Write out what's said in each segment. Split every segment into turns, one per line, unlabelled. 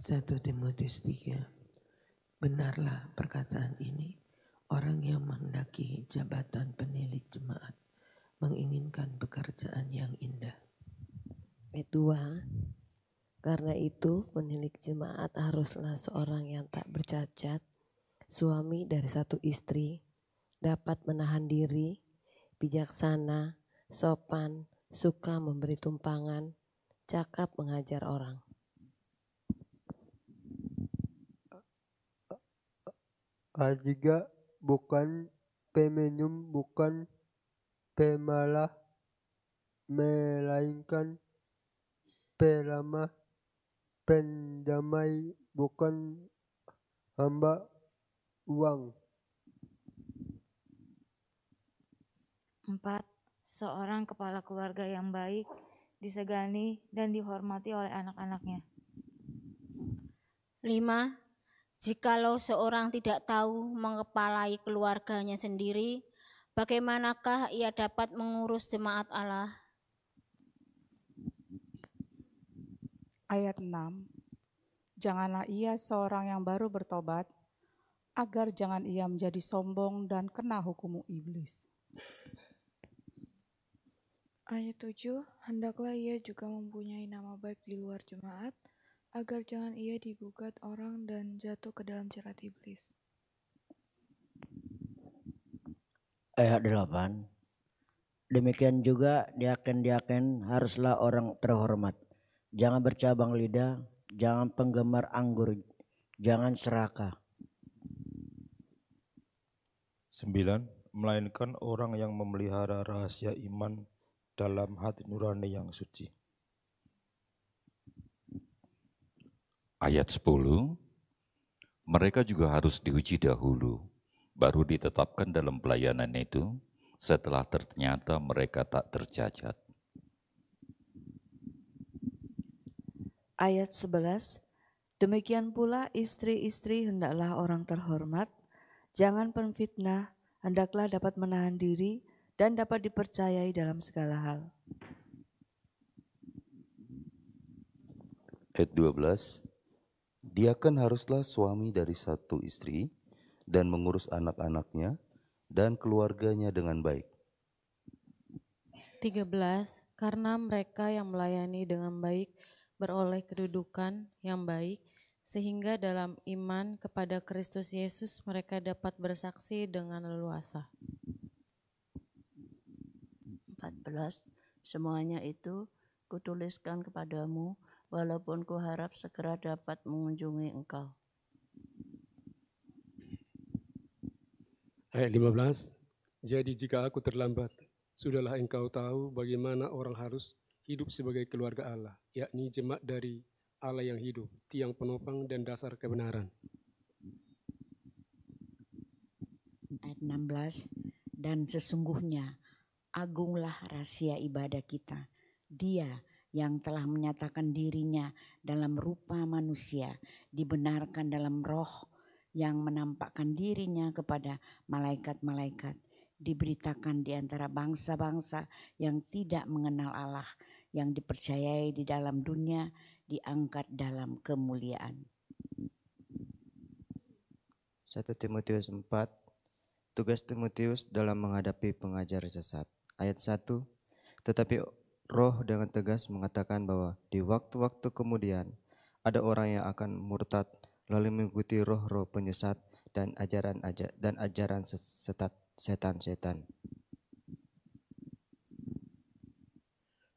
1 Timotius 3. Benarlah perkataan ini, orang yang menghendaki jabatan penilik jemaat menginginkan pekerjaan yang indah.
Ayat 2. Karena itu penilik jemaat haruslah seorang yang tak bercacat, suami dari satu istri, dapat menahan diri, bijaksana, sopan, suka memberi tumpangan, cakap mengajar orang.
Jika bukan peminum, bukan pemalah, melainkan peramah, pendamai, bukan hamba uang.
4. Seorang kepala keluarga yang baik, disegani dan dihormati oleh anak-anaknya.
5. Jikalau seorang tidak tahu mengepalai keluarganya sendiri, bagaimanakah ia dapat mengurus jemaat Allah?
Ayat 6. Janganlah ia seorang yang baru bertobat, agar jangan ia menjadi sombong dan kena hukum iblis.
Ayat 7. Hendaklah ia juga mempunyai nama baik di luar jemaat, agar jangan ia digugat orang dan jatuh ke dalam jerat iblis.
Ayat 8. Demikian juga diaken-diaken haruslah orang terhormat. Jangan bercabang lidah, jangan penggemar anggur, jangan serakah.
9. Melainkan orang yang memelihara rahasia iman dalam hati nurani yang suci.
Ayat 10. Mereka juga harus diuji dahulu, baru ditetapkan dalam pelayanan itu, setelah ternyata mereka tak tercacat.
Ayat 11. Demikian pula istri-istri hendaklah orang terhormat, jangan penfitnah, hendaklah dapat menahan diri dan dapat dipercayai dalam segala hal.
Ayat 12. Diaken haruslah suami dari satu istri dan mengurus anak-anaknya dan keluarganya dengan baik.
13. Karena mereka yang melayani dengan baik beroleh kedudukan yang baik, sehingga dalam iman kepada Kristus Yesus mereka dapat bersaksi dengan leluasa.
14. Semuanya itu kutuliskan kepadamu, walaupun kuharap segera dapat mengunjungi engkau.
Ayat 15. Jadi jika aku terlambat, sudahlah engkau tahu bagaimana orang harus hidup sebagai keluarga Allah, yakni jemaat dari Allah yang hidup, tiang penopang dan dasar kebenaran.
Ayat 16. Dan sesungguhnya agunglah rahasia ibadah kita, Dia yang telah menyatakan dirinya dalam rupa manusia, dibenarkan dalam roh, yang menampakkan dirinya kepada malaikat-malaikat, diberitakan di antara bangsa-bangsa yang tidak mengenal Allah, yang dipercayai di dalam dunia, diangkat dalam kemuliaan.
1 Timotius 4. Tugas Timotius dalam menghadapi pengajar sesat. Ayat 1. Tetapi Roh dengan tegas mengatakan bahwa di waktu-waktu kemudian ada orang yang akan murtad lalu mengikuti roh-roh penyesat dan ajaran setan-setan.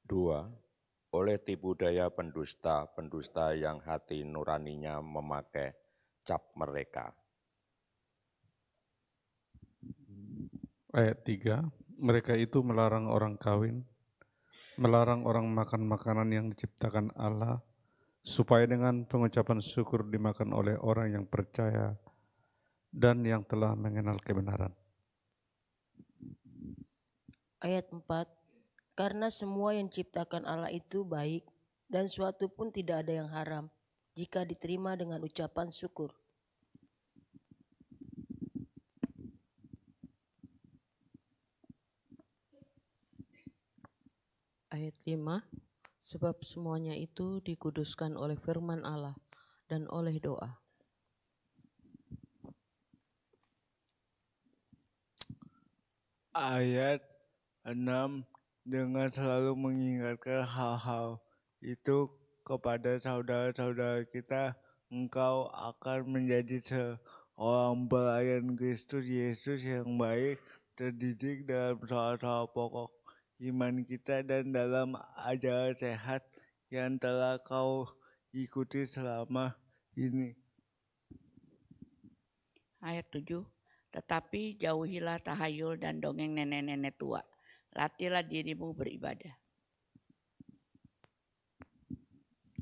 2. Oleh tipu daya pendusta yang hati nuraninya memakai cap mereka.
Ayat 3. Mereka itu melarang orang kawin, melarang orang makan makanan yang diciptakan Allah, supaya dengan pengucapan syukur dimakan oleh orang yang percaya dan yang telah mengenal kebenaran.
Ayat 4. Karena semua yang diciptakan Allah itu baik, dan suatu pun tidak ada yang haram, jika diterima dengan ucapan syukur.
Ayat 5. Sebab semuanya itu dikuduskan oleh firman Allah, dan oleh doa.
Ayat 6, dengan selalu mengingatkan hal-hal itu kepada saudara-saudara kita, engkau akan menjadi seorang pelayan Kristus Yesus yang baik, terdidik dalam soal-soal pokok iman kita dan dalam ajaran sehat yang telah kau ikuti selama ini.
Ayat 7, tetapi jauhilah tahayul dan dongeng nenek-nenek tua. Latihlah dirimu beribadah.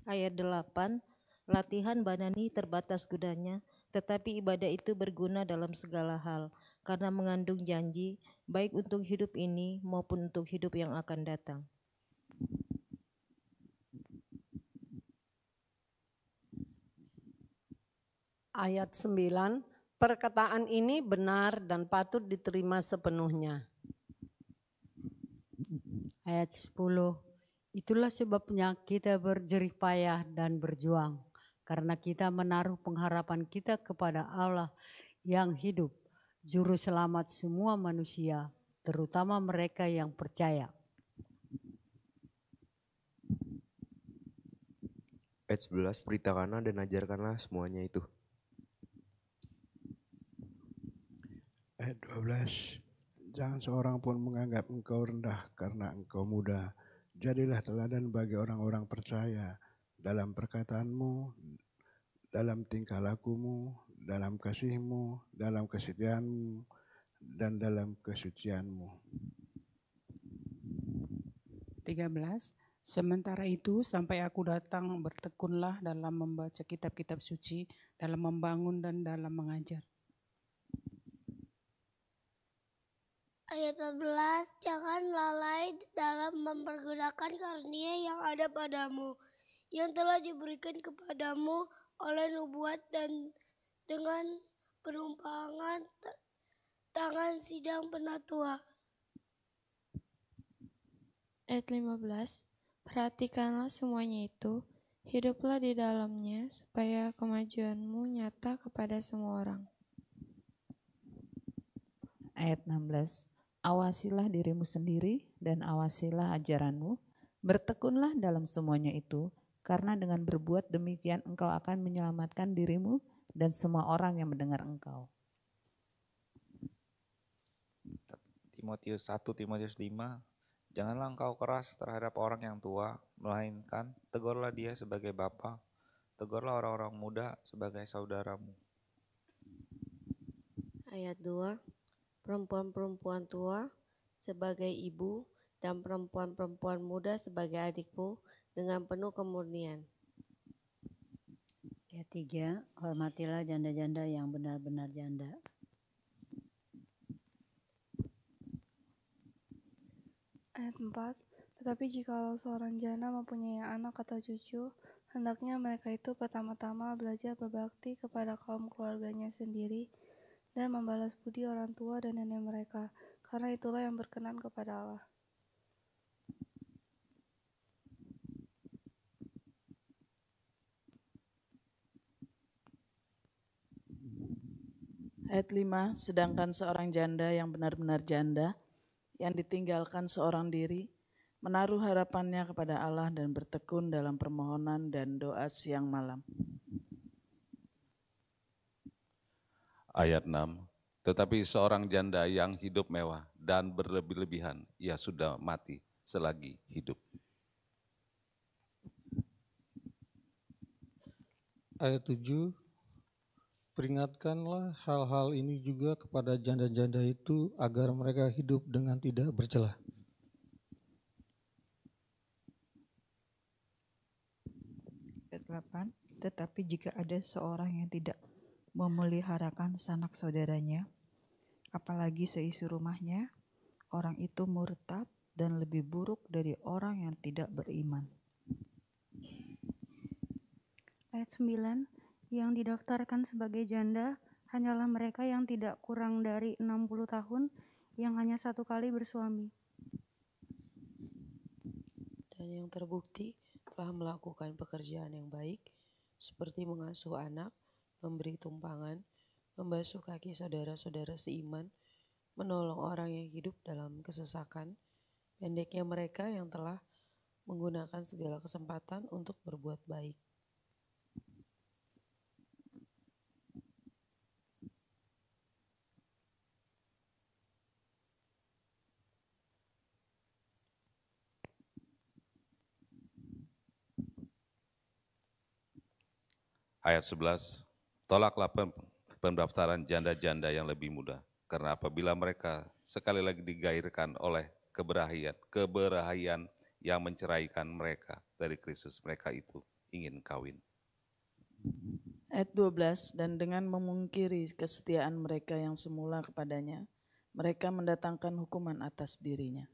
Ayat 8, latihan badani terbatas gunanya, tetapi ibadah itu berguna dalam segala hal, karena mengandung janji, baik untuk hidup ini maupun untuk hidup yang akan datang.
Ayat 9, perkataan ini benar dan patut diterima sepenuhnya.
Ayat 10, itulah sebabnya kita berjerih payah dan berjuang, karena kita menaruh pengharapan kita kepada Allah yang hidup, Juru Selamat semua manusia, terutama mereka yang percaya.
Ayat 11, beritakanlah dan ajarkanlah semuanya itu.
Ayat 12, jangan seorang pun menganggap engkau rendah karena engkau muda. Jadilah teladan bagi orang-orang percaya dalam perkataanmu, dalam tingkah lakumu, dalam kasihmu, dalam kesetiaanmu, dan dalam kesucianmu.
13. Sementara itu sampai aku datang, bertekunlah dalam membaca kitab-kitab suci, dalam membangun dan dalam mengajar.
Ayat 14, jangan lalai dalam mempergunakan karunia yang ada padamu, yang telah diberikan kepadamu oleh nubuat dan dengan penumpangan tangan sidang penatua.
Ayat 15, perhatikanlah semuanya itu, hiduplah di dalamnya supaya kemajuanmu nyata kepada semua orang.
Ayat 16, awasilah dirimu sendiri dan awasilah ajaranmu, bertekunlah dalam semuanya itu, karena dengan berbuat demikian engkau akan menyelamatkan dirimu dan semua orang yang mendengar engkau.
Timotius 1, Timotius 5, janganlah engkau keras terhadap orang yang tua, melainkan tegurlah dia sebagai bapa, tegurlah orang-orang muda sebagai saudaramu.
Ayat 2, perempuan-perempuan tua sebagai ibu dan perempuan-perempuan muda sebagai adikmu dengan penuh kemurnian.
Ayat 3, hormatilah janda-janda yang benar-benar janda.
Ayat 4, tetapi jikalau seorang janda mempunyai anak atau cucu, hendaknya mereka itu pertama-tama belajar berbakti kepada kaum keluarganya sendiri dan membalas budi orang tua dan nenek mereka, karena itulah yang berkenan kepada Allah.
Ayat 5, sedangkan seorang janda yang benar-benar janda, yang ditinggalkan seorang diri, menaruh harapannya kepada Allah dan bertekun dalam permohonan dan doa siang malam.
Ayat 6, tetapi seorang janda yang hidup mewah dan berlebih-lebihan, ia sudah mati selagi hidup.
Ayat 7, peringatkanlah hal-hal ini juga kepada janda-janda itu agar mereka hidup dengan tidak bercela.
Ayat 8, tetapi jika ada seorang yang tidak memeliharakan sanak saudaranya, apalagi seisi rumahnya, orang itu murtad dan lebih buruk dari orang yang tidak beriman.
Ayat 9, yang didaftarkan sebagai janda hanyalah mereka yang tidak kurang dari 60 tahun yang hanya satu kali bersuami.
Dan yang terbukti telah melakukan pekerjaan yang baik
seperti mengasuh anak, memberi tumpangan, membasuh kaki saudara-saudara seiman, menolong orang yang hidup dalam kesesakan, pendeknya mereka yang telah menggunakan segala kesempatan untuk berbuat baik.
Ayat 11, tolaklah pendaftaran janda-janda yang lebih muda, karena apabila mereka sekali lagi digairkan oleh keberahayaan yang menceraikan mereka dari Kristus, mereka itu ingin kawin.
Ayat 12, dan dengan memungkiri kesetiaan mereka yang semula kepadanya, mereka mendatangkan hukuman atas dirinya.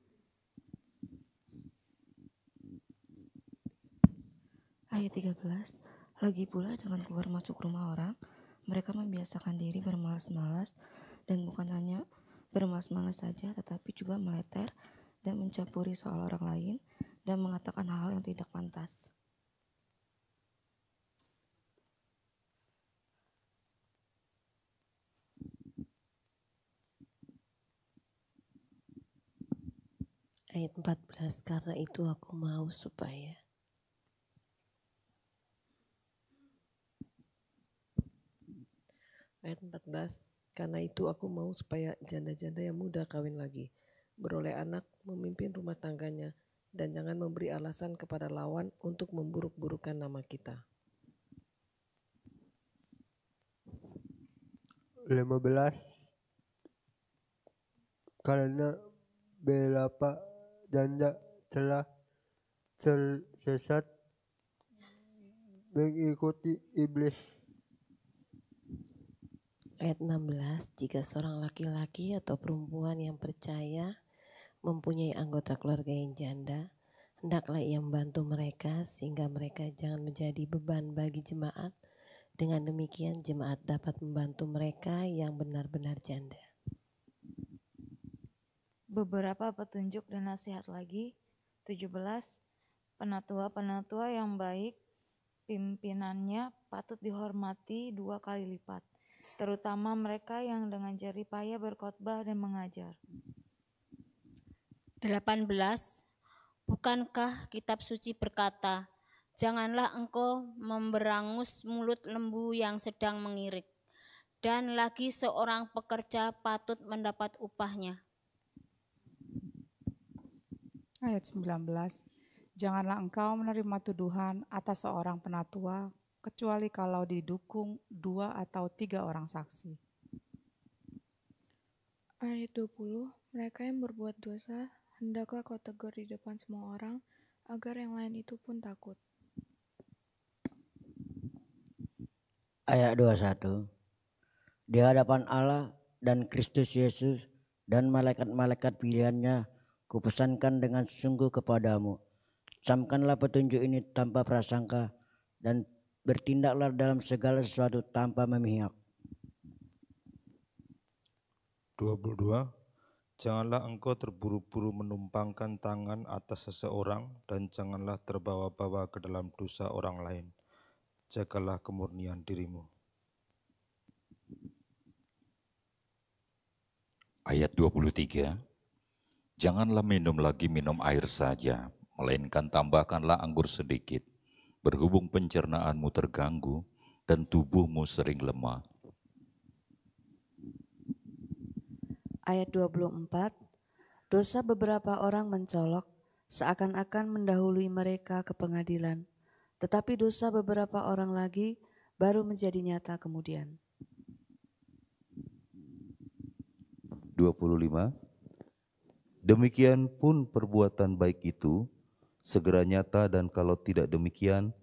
Ayat 13, lagi pula dengan keluar masuk rumah orang, mereka membiasakan diri bermalas-malas, dan bukan hanya bermalas-malas saja, tetapi juga meleter dan mencampuri soal orang lain, dan mengatakan hal yang tidak pantas.
Ayat 14, karena itu aku mau supaya Ayat 14, karena itu aku mau supaya janda-janda yang muda kawin lagi, beroleh anak, memimpin rumah tangganya, dan jangan memberi alasan kepada lawan untuk memburuk-burukan nama kita.
15, karena beberapa janda telah tersesat mengikuti iblis.
Ayat 16, jika seorang laki-laki atau perempuan yang percaya mempunyai anggota keluarga yang janda, hendaklah ia membantu mereka sehingga mereka jangan menjadi beban bagi jemaat. Dengan demikian jemaat dapat membantu mereka yang benar-benar janda.
Beberapa petunjuk dan nasihat lagi. 17, penatua-penatua yang baik, pimpinannya patut dihormati 2 kali lipat, terutama mereka yang dengan jerih payah berkhotbah dan mengajar.
18, bukankah kitab suci berkata, janganlah engkau memberangus mulut lembu yang sedang mengirik, dan lagi seorang pekerja patut mendapat upahnya.
Ayat 19, janganlah engkau menerima tuduhan atas seorang penatua, kecuali kalau didukung 2 atau 3 orang saksi.
Ayat 20, mereka yang berbuat dosa, hendaklah kau tegur di depan semua orang, agar yang lain itu pun takut.
Ayat 21, di hadapan Allah dan Kristus Yesus dan malaikat-malaikat pilihannya, kupesankan dengan sungguh kepadamu, camkanlah petunjuk ini tanpa prasangka dan bertindaklah dalam segala sesuatu tanpa memihak.
22, janganlah engkau terburu-buru menumpangkan tangan atas seseorang dan janganlah terbawa-bawa ke dalam dosa orang lain. Jagalah kemurnian dirimu.
Ayat 23, janganlah minum lagi minum air saja, melainkan tambahkanlah anggur sedikit, berhubung pencernaanmu terganggu dan tubuhmu sering lemah.
Ayat 24, dosa beberapa orang mencolok seakan-akan mendahului mereka ke pengadilan, tetapi dosa beberapa orang lagi baru menjadi nyata kemudian.
25, demikian pun perbuatan baik itu segera nyata, dan kalau tidak demikian,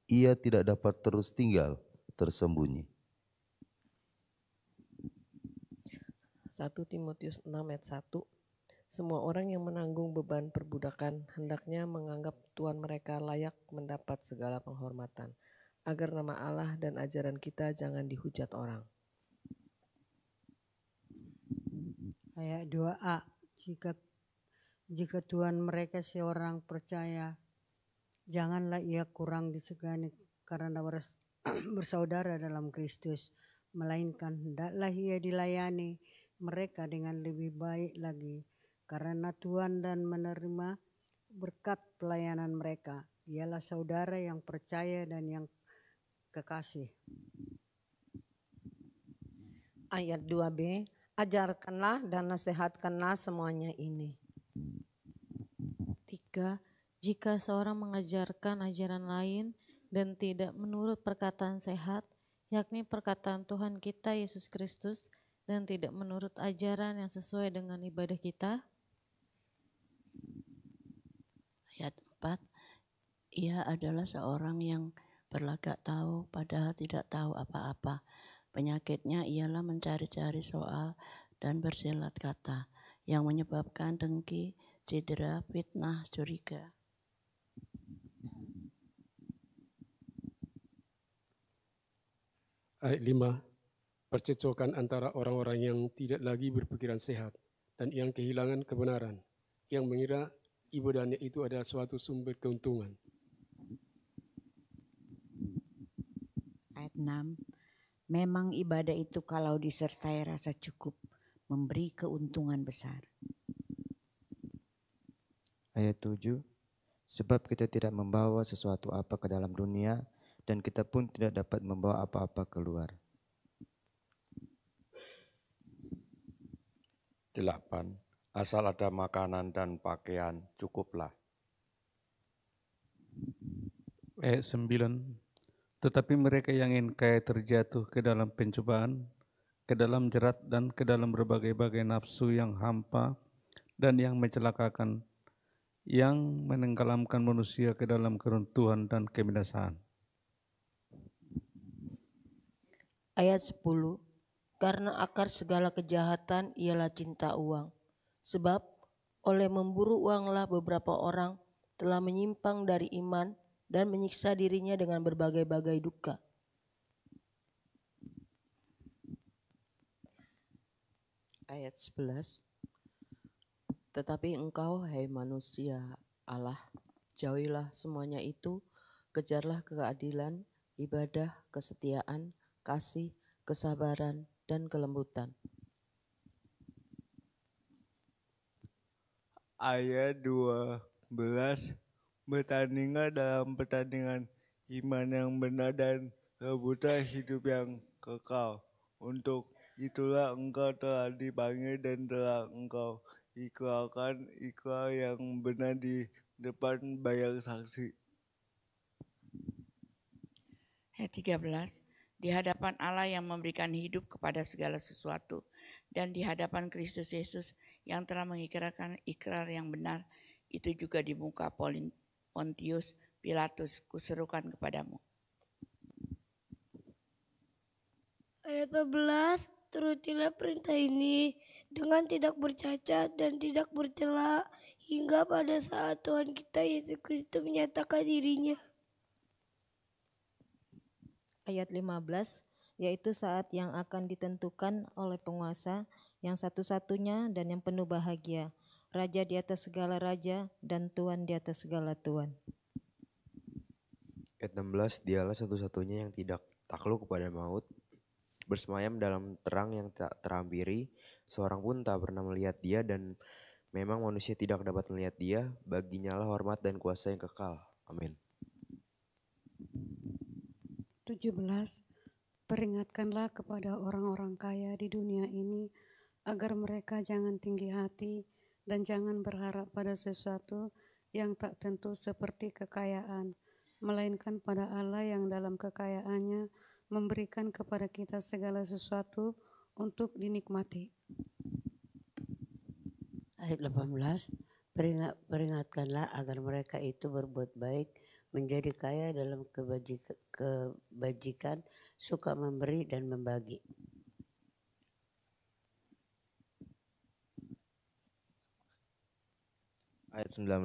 ia tidak dapat terus tinggal tersembunyi.
1 Timotius 6 ayat 1, semua orang yang menanggung beban perbudakan hendaknya menganggap tuan mereka layak mendapat segala penghormatan, agar nama Allah dan ajaran kita jangan dihujat orang.
Ayat 2a, jika tuan mereka seorang percaya, janganlah ia kurang disegani karena
bersaudara dalam Kristus, melainkan hendaklah ia dilayani mereka dengan lebih baik lagi, karena Tuhan dan menerima berkat pelayanan mereka. Ialah saudara yang percaya dan yang kekasih.
Ayat 2b, ajarkanlah dan nasihatkanlah semuanya ini.
3. Jika seorang mengajarkan ajaran lain dan tidak menurut perkataan sehat, yakni perkataan Tuhan kita Yesus Kristus, dan tidak menurut ajaran yang sesuai dengan ibadah kita.
Ayat 4, ia adalah seorang yang berlagak tahu padahal tidak tahu apa-apa. Penyakitnya ialah mencari-cari soal dan bersilat kata yang menyebabkan dengki, cedera, fitnah, curiga.
Ayat 5, percecokan antara orang-orang yang tidak lagi berpikiran sehat dan yang kehilangan kebenaran, yang mengira ibadahnya itu adalah suatu sumber keuntungan.
Ayat 6, memang ibadah itu kalau disertai rasa cukup, memberi keuntungan besar.
Ayat 7, sebab kita tidak membawa sesuatu apa ke dalam dunia, dan kita pun tidak dapat membawa apa-apa keluar.
8. Asal ada makanan dan pakaian, cukuplah.
Ayat 9. Tetapi mereka yang ingin kaya terjatuh ke dalam pencobaan, ke dalam jerat dan ke dalam berbagai-bagai nafsu yang hampa dan yang mencelakakan, yang menenggelamkan manusia ke dalam keruntuhan dan kebinasaan.
Ayat 10, karena akar segala kejahatan ialah cinta uang. Sebab oleh memburu uanglah beberapa orang telah menyimpang dari iman dan menyiksa dirinya dengan berbagai-bagai duka.
Ayat 11, tetapi engkau, hai manusia Allah, jauhilah semuanya itu, kejarlah keadilan, ibadah, kesetiaan, kasih, kesabaran, dan kelembutan.
Ayat 12, bertandinglah dalam pertandingan iman yang benar dan rebutlah hidup yang kekal. Untuk itulah engkau telah dipanggil dan telah engkau ikrarkan ikrar yang benar di depan banyak saksi.
Ayat 13, di hadapan Allah yang memberikan hidup kepada segala sesuatu, dan di hadapan Kristus Yesus yang telah mengikrarkan ikrar yang benar, itu juga di muka Pontius Pilatus kuserukan kepadamu.
Ayat 14, turutilah perintah ini dengan tidak bercacat dan tidak bercela hingga pada saat Tuhan kita Yesus Kristus menyatakan dirinya.
Ayat 15, yaitu saat yang akan ditentukan oleh penguasa yang satu-satunya dan yang penuh bahagia, Raja di atas segala raja dan Tuhan di atas segala Tuhan.
Ayat 16, dialah satu-satunya yang tidak takluk kepada maut, bersemayam dalam terang yang tak terhampiri, seorang pun tak pernah melihat dia, dan memang manusia tidak dapat melihat dia, baginya lah hormat dan kuasa yang kekal. Amin.
17, peringatkanlah kepada orang-orang kaya di dunia ini agar mereka jangan tinggi hati dan jangan berharap pada sesuatu yang tak tentu seperti kekayaan, melainkan pada Allah yang dalam kekayaannya memberikan kepada kita segala sesuatu untuk dinikmati.
Ayat 18, peringatkanlah agar mereka itu berbuat baik, menjadi kaya dalam kebajikan, suka memberi dan membagi.
Ayat 19,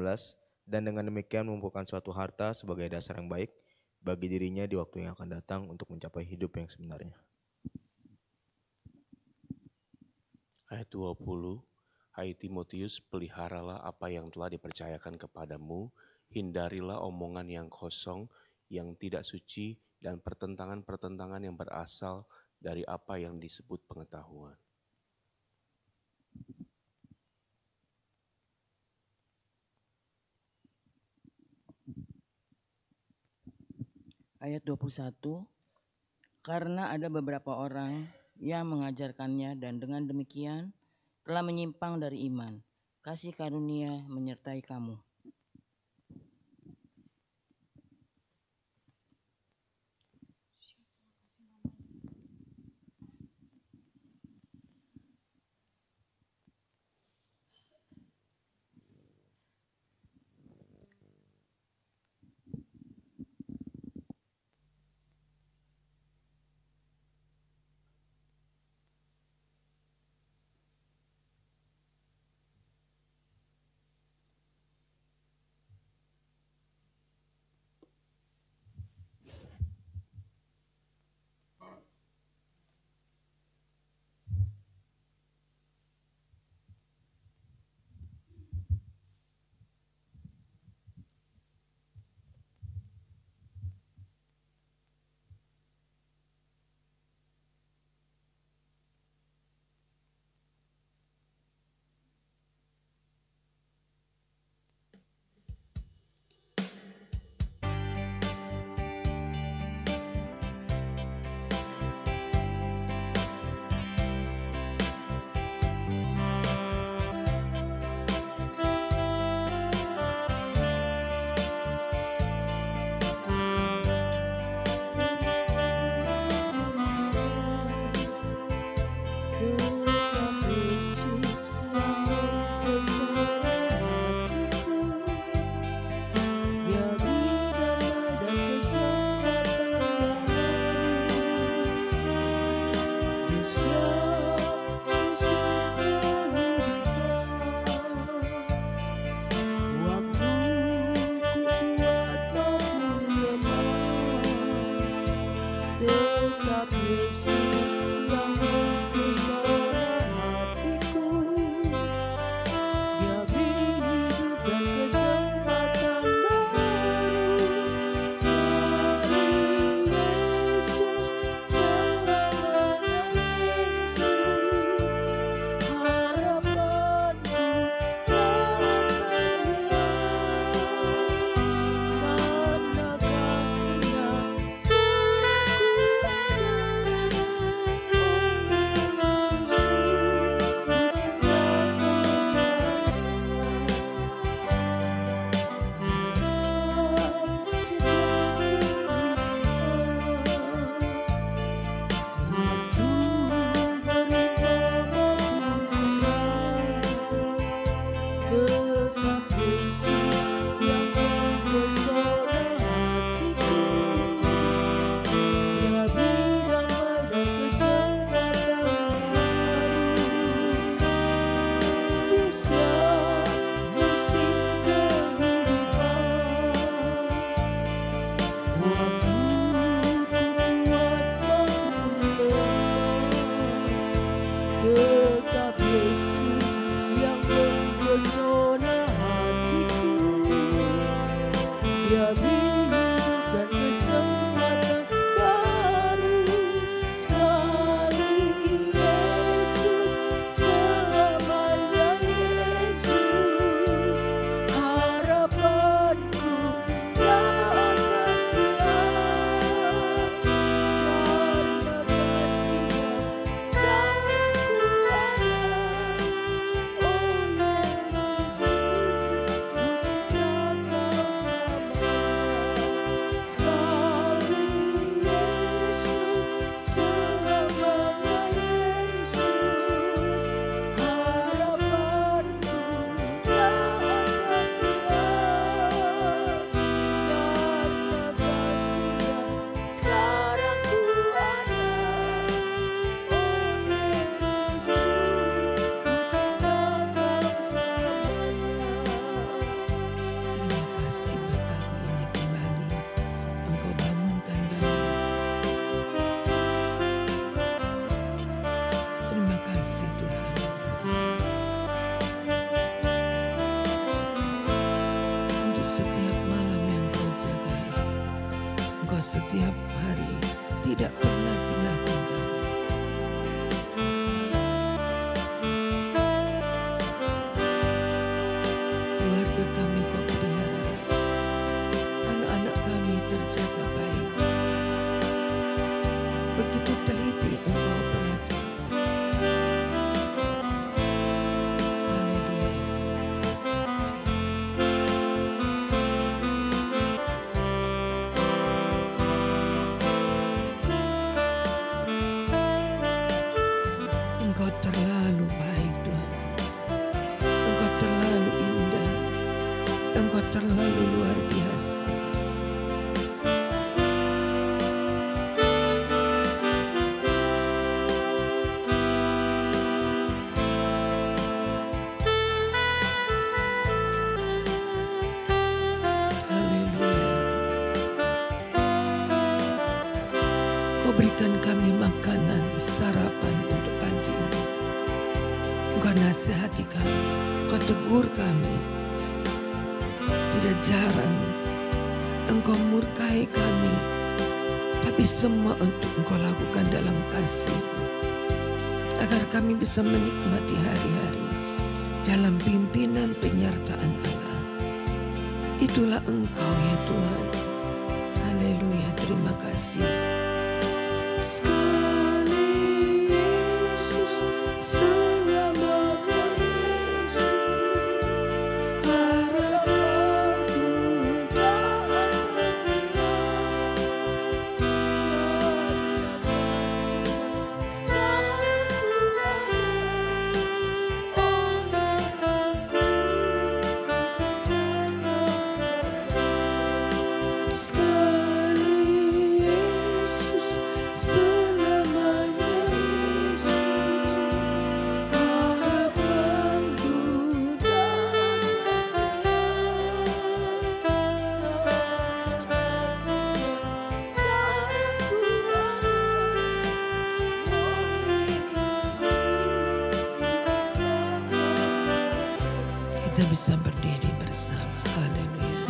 dan dengan demikian mengumpulkan suatu harta sebagai dasar yang baik bagi dirinya di waktu yang akan datang untuk mencapai hidup yang sebenarnya.
Ayat 20, hai Timotius, peliharalah apa yang telah dipercayakan kepadamu, hindarilah omongan yang kosong, yang tidak suci, dan pertentangan-pertentangan yang berasal dari apa yang disebut pengetahuan.
Ayat 21, karena ada beberapa orang yang mengajarkannya dan dengan demikian telah menyimpang dari iman. Kasih karunia menyertai kamu.
Setiap hari tidak pernah tinggalkan kami. Keluarga kami Kau pelihara, anak-anak kami terjaga baik. Begitu teliti Engkau perhatikan. Engkau terlalu baik Tuhan. Engkau terlalu indah. Engkau terlalu luar biasa. Haleluya. Kau berikan kami makanan sarapan untuk pagi ini. Engkau nasihati kami, Kau tegur kami. Tidak jarang Engkau murkai kami, tapi semua untuk Engkau lakukan dalam kasih-Mu, agar kami bisa menikmati hari-hari dalam pimpinan penyertaan Allah. Itulah Engkau ya Tuhan. Haleluya, terima kasih. Sekali Yesus, selamanya Yesus, harapanku tak hilang. Sekali Yesus, selamanya Yesus, harapanku tak hilang. Kita bisa berdiri bersama. Haleluya.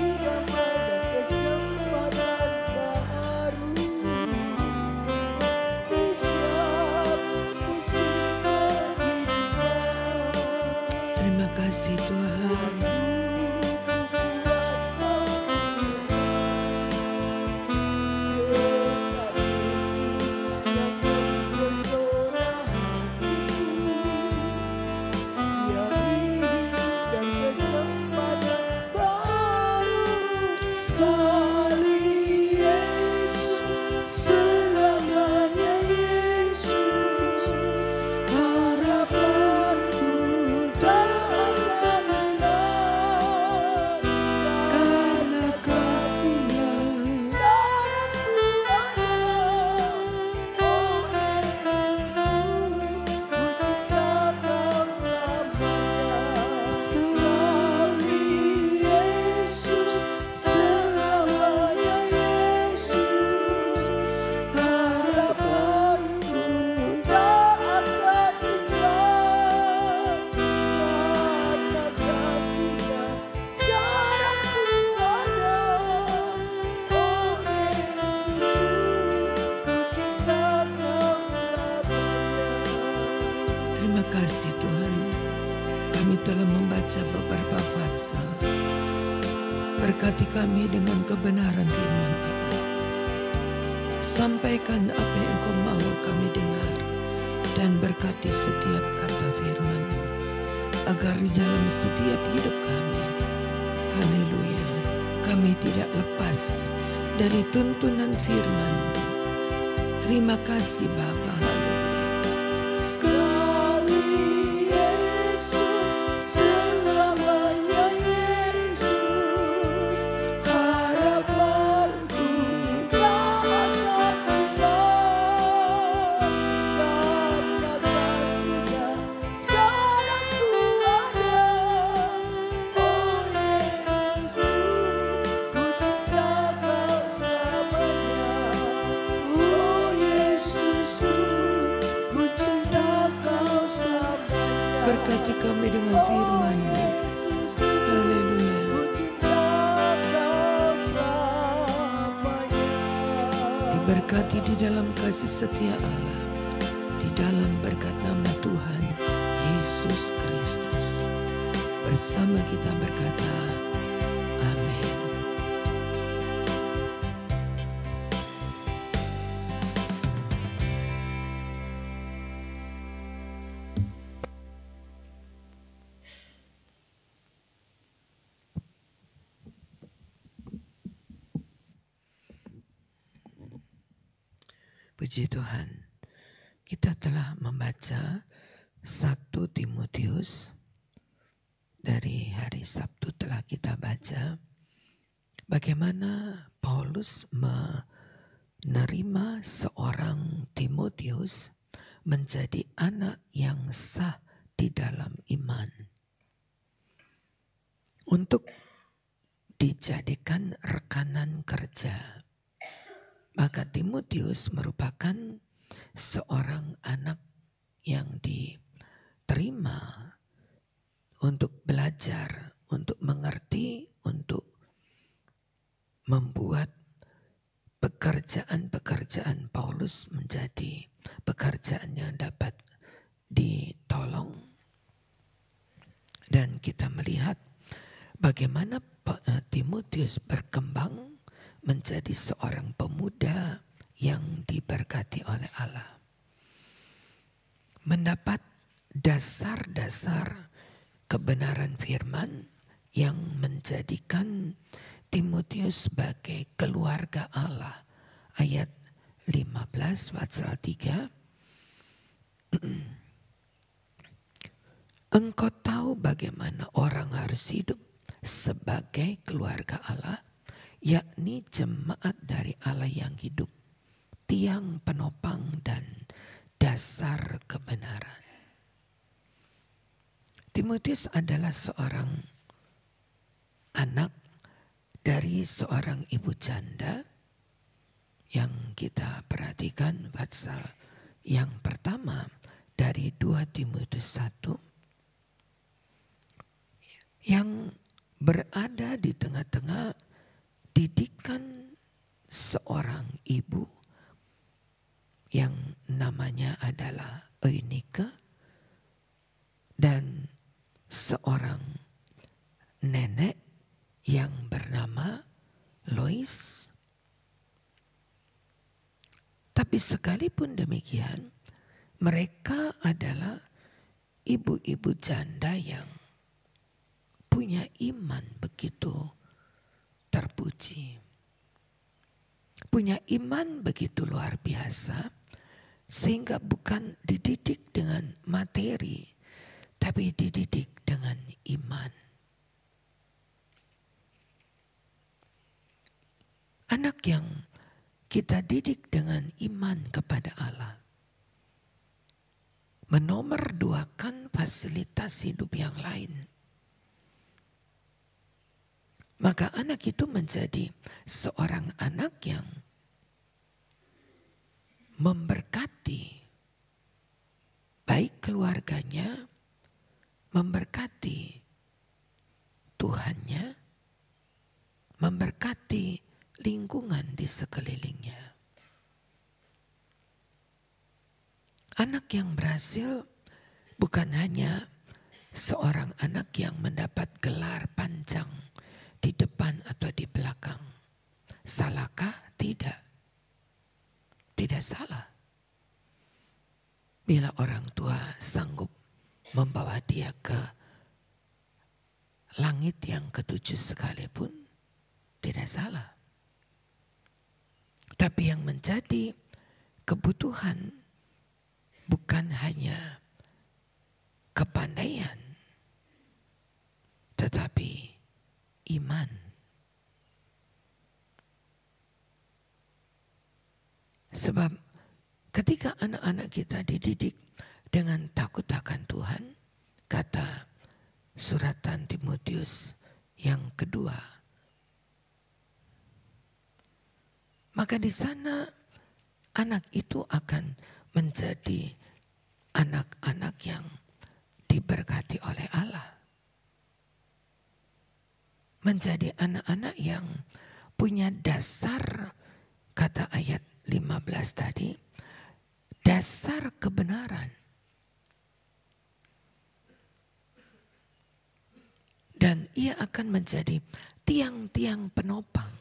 Dalam segala keadaan, terima kasih Tuhan. Sekali Yesus, selamanya Yesus, harapanku tak akan hilang, karena kasih-Nya sekarang ku ada. Oh Yesusku, ku cinta Kau selamanya. Sekali Yesus, selamanya Yesus, harapanku tak akan hilang, karena kasih-Nya sekarang ku ada. Oh Yesusku, ku cinta Kau selamanya. Terima kasih Tuhan, kami telah membaca beberapa pasal. Berkati kami dengan kebenaran firman Allah. Sampaikan apa yang Engkau mau kami dengar, dan berkati setiap kata firman, agar di dalam setiap hidup kami, haleluya, kami tidak lepas dari tuntunan firman. Terima kasih Bapa, haleluya. Sekali Yesus, selamanya Yesus, harapanku tak akan hilang, karena kasih-Nya sekarang ku ada. Berkati kami dengan firman-Mu. Haleluya. Diberkati di dalam kasih setia Allah, di dalam berkat nama Tuhan Yesus Kristus. Bersama kita berkata, amin. Puji Tuhan, kita telah membaca 1 Timotius. Dari hari Sabtu telah kita baca bagaimana Paulus menerima seorang Timotius menjadi anak yang sah di dalam iman, untuk dijadikan rekanan kerja. Maka Timotius merupakan seorang anak yang diterima untuk belajar, untuk mengerti, untuk membuat pekerjaan-pekerjaan Paulus menjadi pekerjaan yang dapat ditolong. Dan kita melihat bagaimana Timotius berkembang menjadi seorang pemuda yang diberkati oleh Allah. Mendapat dasar-dasar kebenaran firman yang menjadikan Timotius sebagai keluarga Allah. Ayat 15 pasal 3. Engkau tahu bagaimana orang harus hidup sebagai keluarga Allah, yakni jemaat dari Allah yang hidup, tiang penopang dan dasar kebenaran. Timotius adalah seorang anak dari seorang ibu janda yang kita perhatikan pasal yang pertama dari 2 Timotius 1 yang berada di tengah-tengah didikan seorang ibu yang namanya adalah Eunike dan seorang nenek yang bernama Lois. Tapi sekalipun demikian, mereka adalah ibu-ibu janda yang punya iman begitu terpuji. Punya iman begitu luar biasa, sehingga bukan dididik dengan materi, tapi dididik dengan iman. Anak yang kita didik dengan iman kepada Allah menomorduakan fasilitas hidup yang lain. Maka anak itu menjadi seorang anak yang memberkati baik keluarganya, memberkati Tuhannya, memberkati lingkungan di sekelilingnya. Anak yang berhasil bukan hanya seorang anak yang mendapat gelar panjang di depan atau di belakang. Salahkah? Tidak. Tidak salah. Bila orang tua sanggup membawa dia ke langit yang ke-7 sekalipun, tidak salah. Tapi yang menjadi kebutuhan bukan hanya kepandaian, tetapi iman. Sebab ketika anak-anak kita dididik dengan takut akan Tuhan, kata suratan Timotius yang kedua, maka di sana anak itu akan menjadi anak-anak yang diberkati oleh Allah. Menjadi anak-anak yang punya dasar, kata ayat 15 tadi, dasar kebenaran. Dan ia akan menjadi tiang-tiang penopang.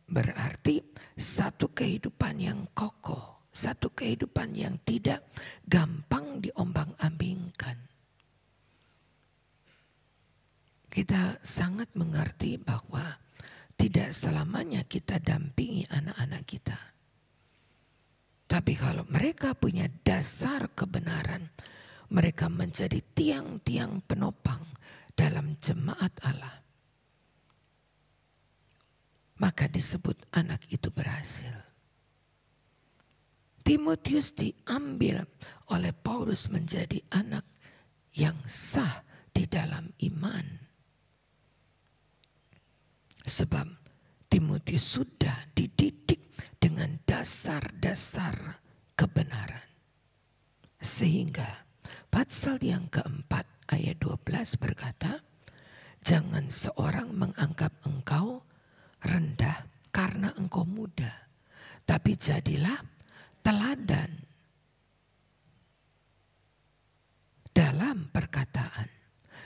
Berarti satu kehidupan yang kokoh, satu kehidupan yang tidak gampang diombang-ambingkan. Kita sangat mengerti bahwa tidak selamanya kita dampingi anak-anak kita. Tapi kalau mereka punya dasar kebenaran, mereka menjadi tiang-tiang penopang dalam jemaat Allah. Maka disebut anak itu berhasil. Timotius diambil oleh Paulus menjadi anak yang sah di dalam iman. Sebab Timotius sudah dididik dengan dasar-dasar kebenaran. Sehingga pasal yang keempat ayat 12 berkata, jangan seorang menganggap engkau rendah karena engkau muda, tapi jadilah teladan dalam perkataan,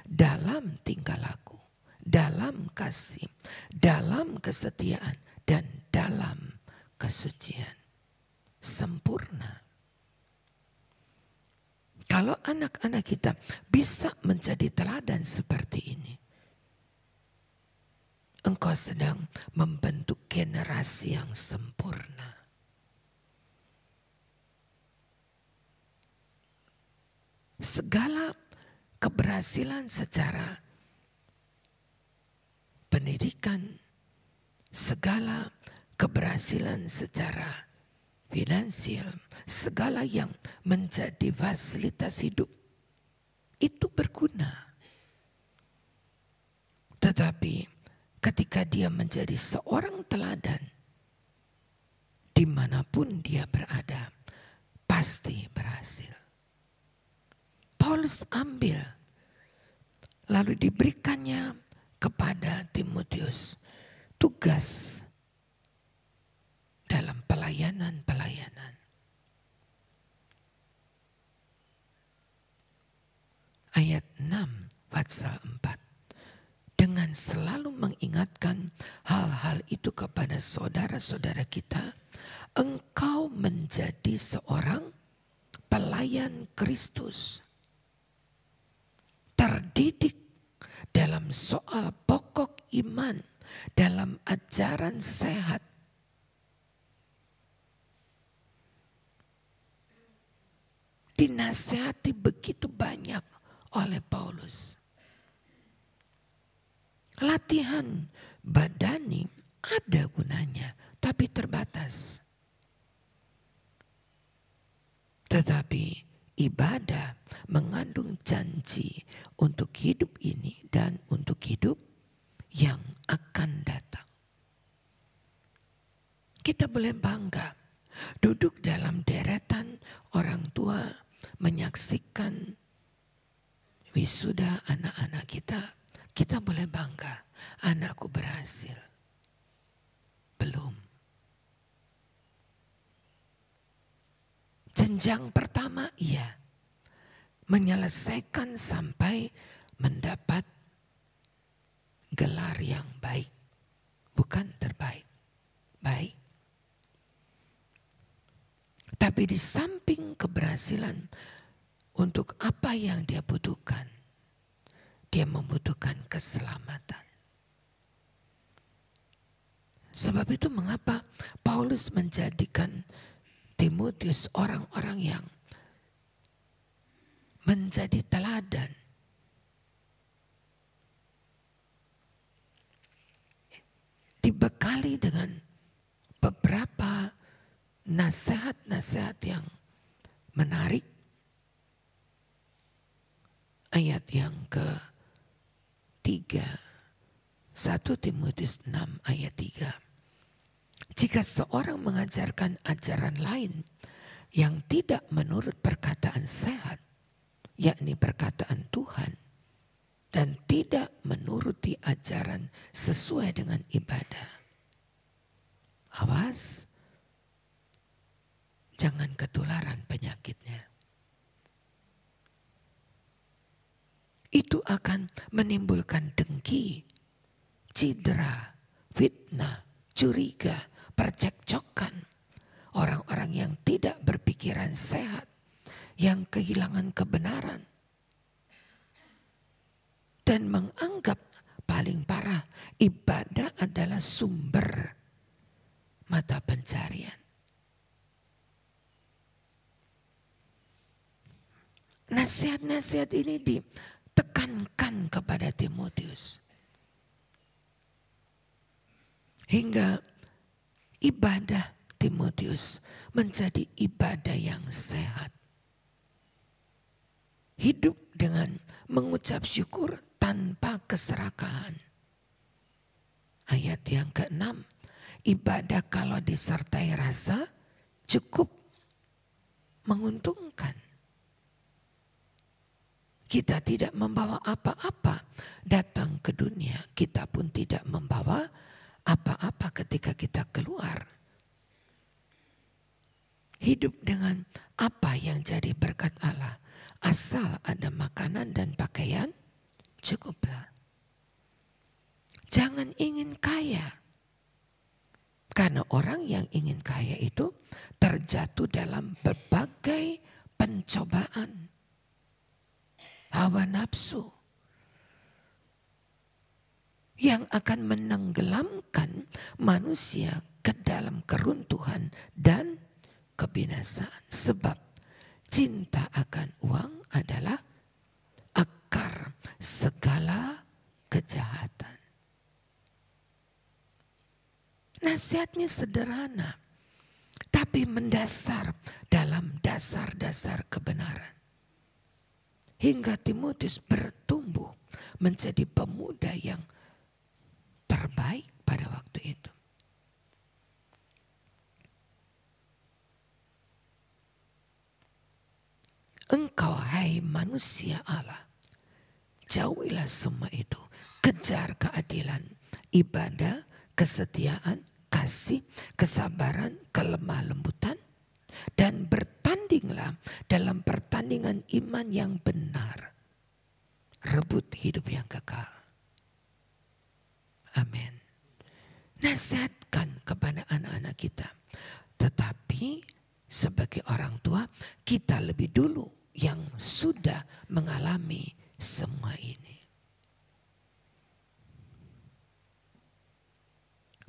dalam tingkah laku, dalam kasih, dalam kesetiaan, dan dalam kesucian. Sempurna. Kalau anak-anak kita bisa menjadi teladan seperti ini, engkau sedang membentuk generasi yang sempurna. Segala keberhasilan secara pendidikan, segala keberhasilan secara finansial, segala yang menjadi fasilitas hidup itu berguna. Tetapi ketika dia menjadi seorang teladan, dimanapun dia berada, pasti berhasil. Paulus ambil, lalu diberikannya kepada Timotius tugas dalam pelayanan-pelayanan. Ayat 6 pasal 4. Dengan selalu mengingatkan hal-hal itu kepada saudara-saudara kita, engkau menjadi seorang pelayan Kristus. Terdidik dalam soal pokok iman, dalam ajaran sehat. Dinasihati begitu banyak oleh Paulus. Latihan badani ada gunanya, tapi terbatas. Tetapi ibadah mengandung janji untuk hidup ini dan untuk hidup yang akan datang. Kita boleh bangga duduk dalam deretan orang tua menyaksikan wisuda anak-anak kita. Kita boleh bangga, anakku berhasil. Belum. Jenjang pertama iya, menyelesaikan sampai mendapat gelar yang baik, bukan terbaik, baik. Tapi di samping keberhasilan, untuk apa yang dia butuhkan, dia membutuhkan keselamatan. Sebab itu mengapa Paulus menjadikan Timotius orang-orang yang menjadi teladan. Dibekali dengan beberapa nasihat-nasihat yang menarik. Ayat yang ke-3, 1 Timotius 6 ayat 3. Jika seorang mengajarkan ajaran lain yang tidak menurut perkataan sehat, yakni perkataan Tuhan, dan tidak menuruti ajaran sesuai dengan ibadah, awas, jangan ketularan penyakitnya. Itu akan menimbulkan dengki, cedera, fitnah, curiga, percekcokan. Orang-orang yang tidak berpikiran sehat, yang kehilangan kebenaran, dan menganggap paling parah ibadah adalah sumber mata pencarian. Nasihat-nasihat ini ditekankan kepada Timotius. Hingga ibadah Timotius menjadi ibadah yang sehat. Hidup dengan mengucap syukur tanpa keserakahan. Ayat yang ke-6, ibadah kalau disertai rasa cukup menguntungkan. Kita tidak membawa apa-apa datang ke dunia. Kita pun tidak membawa apa-apa ketika kita keluar. Hidup dengan apa yang jadi berkat Allah. Asal ada makanan dan pakaian, cukuplah. Jangan ingin kaya. Karena orang yang ingin kaya itu terjatuh dalam berbagai pencobaan. Hawa nafsu. Yang akan menenggelamkan manusia ke dalam keruntuhan dan kebinasaan. Sebab cinta akan uang adalah akar segala kejahatan. Nasihatnya sederhana, tapi mendasar dalam dasar-dasar kebenaran. Hingga Timotius bertumbuh menjadi pemuda yang terbaik pada waktu itu. Engkau hai manusia Allah, jauhilah semua itu. Kejar keadilan, ibadah, kesetiaan, kasih, kesabaran, kelemah lembutan. Dan bertandinglah dalam pertandingan iman yang benar. Rebut hidup yang kekal. Amin. Nasihatkan kepada anak-anak kita. Tetapi sebagai orang tua, kita lebih dulu yang sudah mengalami semua ini.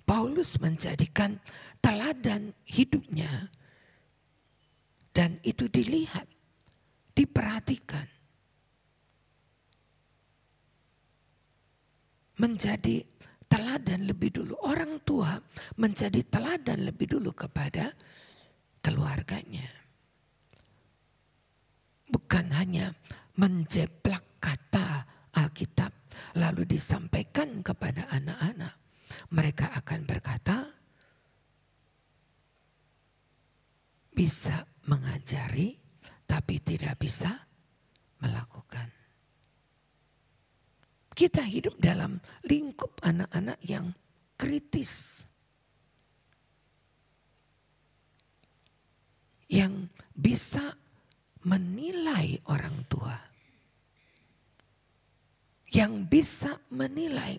Paulus menjadikan teladan hidupnya dan itu dilihat, diperhatikan. Menjadi teladan lebih dulu. Orang tua menjadi teladan lebih dulu kepada keluarganya. Bukan hanya menjeplak kata Alkitab lalu disampaikan kepada anak-anak. Mereka akan berkata, bisa mengajari tapi tidak bisa melakukan. Kita hidup dalam lingkup anak-anak yang kritis. Yang bisa menilai orang tua. Yang bisa menilai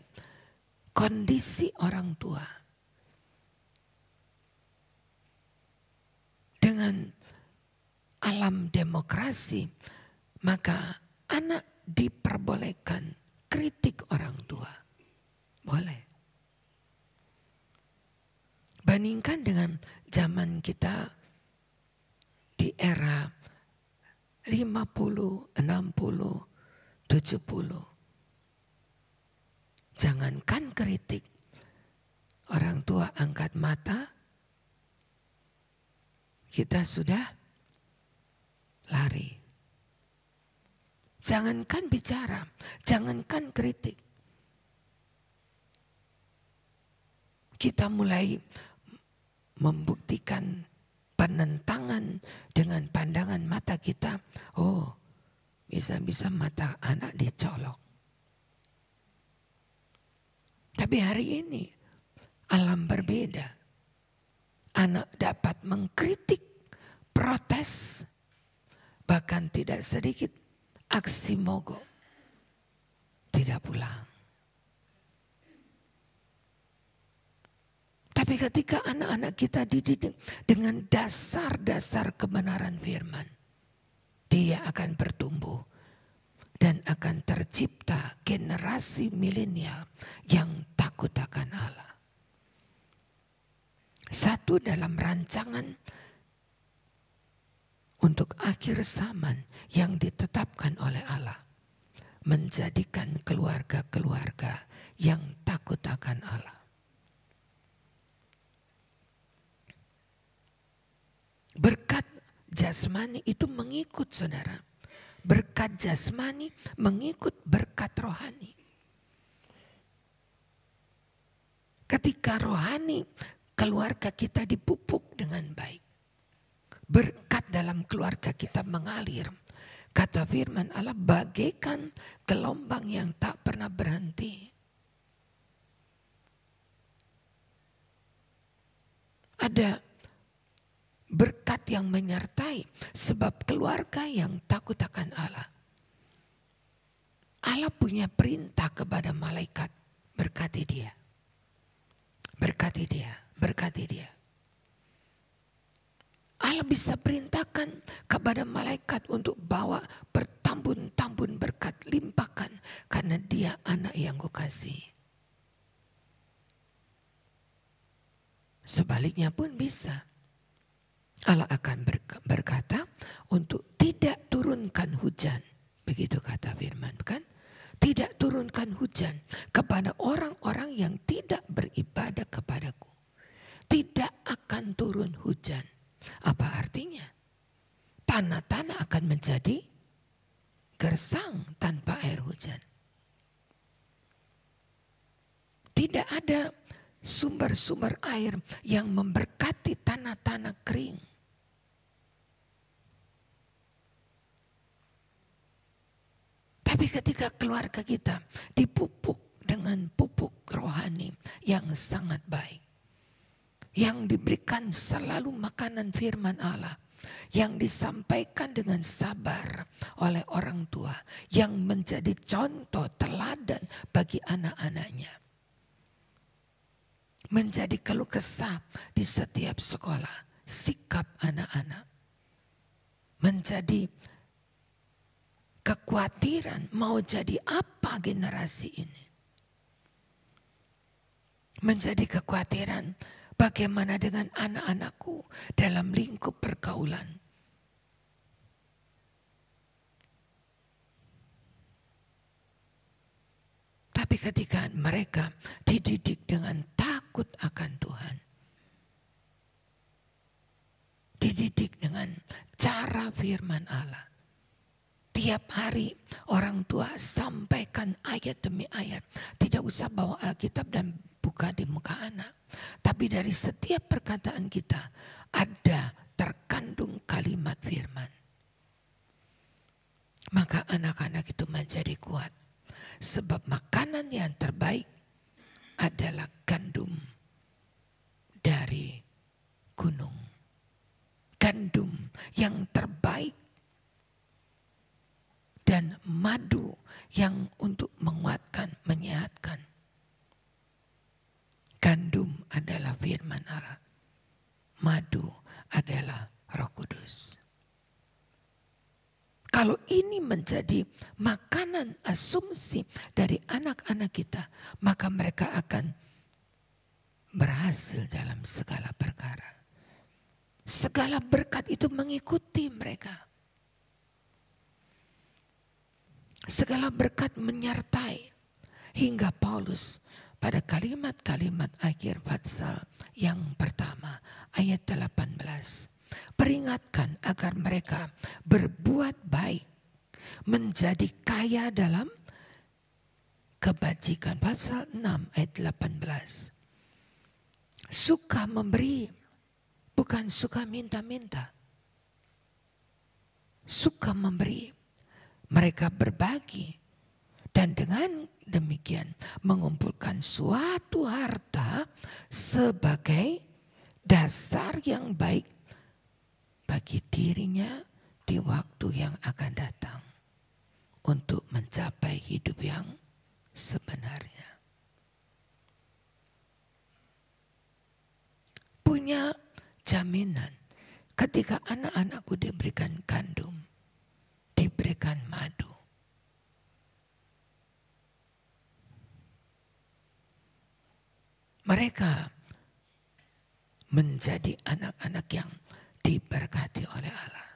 kondisi orang tua. Dengan alam demokrasi, maka anak diperbolehkan kritik orang tua. Boleh. Bandingkan dengan zaman kita di era 50, 60, 70. Jangankan kritik. Orang tua angkat mata, kita sudah lari. Jangankan bicara, jangankan kritik. Kita mulai membuktikan penentangan dengan pandangan mata kita. Oh, Bisa-bisa mata anak dicolok. Tapi hari ini alam berbeda. Anak dapat mengkritik, protes, bahkan tidak sedikit aksi mogok. Tidak pulang. Tapi ketika anak-anak kita dididik dengan dasar-dasar kebenaran firman, dia akan bertumbuh dan akan tercipta generasi milenial yang takut akan Allah. Satu dalam rancangan untuk akhir zaman yang ditetapkan oleh Allah, menjadikan keluarga-keluarga yang takut akan Allah. Berkat jasmani itu mengikut saudara. Berkat jasmani mengikut berkat rohani. Ketika rohani, keluarga kita dipupuk dengan baik. Berkat dalam keluarga kita mengalir. Kata firman Allah, bagaikan gelombang yang tak pernah berhenti. Ada berkat yang menyertai, sebab keluarga yang takut akan Allah. Allah punya perintah kepada malaikat, berkati dia. Berkati dia, berkati dia. Allah bisa perintahkan kepada malaikat untuk bawa bertambun-tambun berkat, limpahkan, karena dia anak yang kukasihi. Sebaliknya pun bisa. Allah akan berkata untuk tidak turunkan hujan. Begitu kata firman, bukan? Tidak turunkan hujan kepada orang-orang yang tidak beribadah kepadaku. Tidak akan turun hujan. Apa artinya? Tanah-tanah akan menjadi gersang tanpa air hujan. Tidak ada sumber-sumber air yang memberkati tanah-tanah kering. Tapi ketika keluarga kita dipupuk dengan pupuk rohani yang sangat baik, yang diberikan selalu makanan firman Allah, yang disampaikan dengan sabar oleh orang tua, yang menjadi contoh teladan bagi anak-anaknya, menjadi keluh kesah di setiap sekolah, sikap anak-anak, menjadi kekhawatiran mau jadi apa generasi ini. Menjadi kekhawatiran bagaimana dengan anak-anakku dalam lingkup pergaulan. Tapi ketika mereka dididik dengan takut akan Tuhan, dididik dengan cara firman Allah, tiap hari orang tua sampaikan ayat demi ayat. Tidak usah bawa Alkitab dan buka di muka anak. Tapi dari setiap perkataan kita ada terkandung kalimat firman. Maka anak-anak itu menjadi kuat. Sebab makanan yang terbaik adalah gandum dari gunung. Gandum yang terbaik dan madu yang untuk menguatkan, menyehatkan. Gandum adalah firman Allah. Madu adalah Roh Kudus. Kalau ini menjadi makanan asumsi dari anak-anak kita, maka mereka akan berhasil dalam segala perkara. Segala berkat itu mengikuti mereka. Segala berkat menyertai, hingga Paulus pada kalimat-kalimat akhir pasal yang pertama ayat 18 peringatkan agar mereka berbuat baik, menjadi kaya dalam kebajikan. Pasal 6 ayat 18. Suka memberi, bukan suka minta-minta. Suka memberi, mereka berbagi. Dan dengan demikian mengumpulkan suatu harta sebagai dasar yang baik bagi dirinya di waktu yang akan datang untuk mencapai hidup yang sebenarnya. Punya jaminan ketika anak-anakku diberikan gandum, diberikan madu, mereka menjadi anak-anak yang diberkati oleh Allah.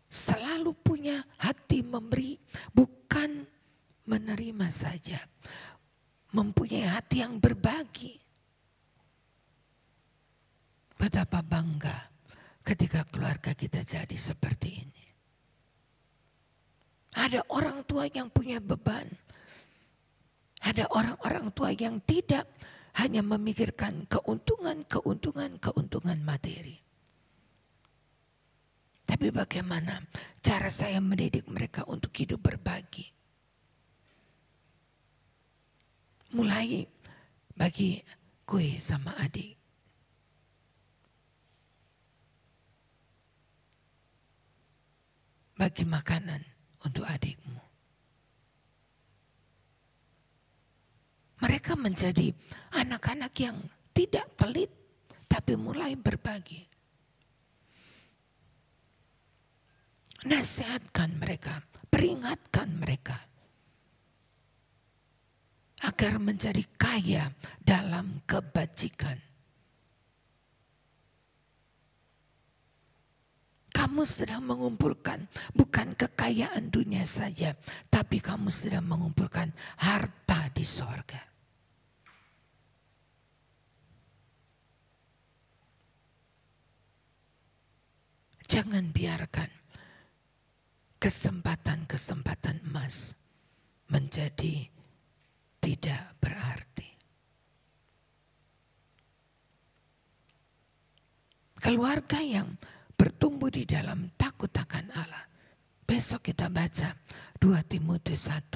Selalu punya hati memberi, bukan menerima saja. Mempunyai hati yang berbagi. Betapa bangga ketika keluarga kita jadi seperti ini. Ada orang tua yang punya beban. Ada orang-orang tua yang tidak hanya memikirkan keuntungan materi. Tapi bagaimana cara saya mendidik mereka untuk hidup berbagi? Mulai bagi kue sama adik. Bagi makanan untuk adikmu. Mereka menjadi anak-anak yang tidak pelit, tapi mulai berbagi. Nasihatkan mereka, peringatkan mereka. Agar menjadi kaya dalam kebajikan. Kamu sedang mengumpulkan bukan kekayaan dunia saja, tapi kamu sedang mengumpulkan harta di sorga. Jangan biarkan kesempatan-kesempatan emas menjadi tidak berarti. Keluarga yang bertumbuh di dalam takut akan Allah. Besok kita baca 2 Timotius 1.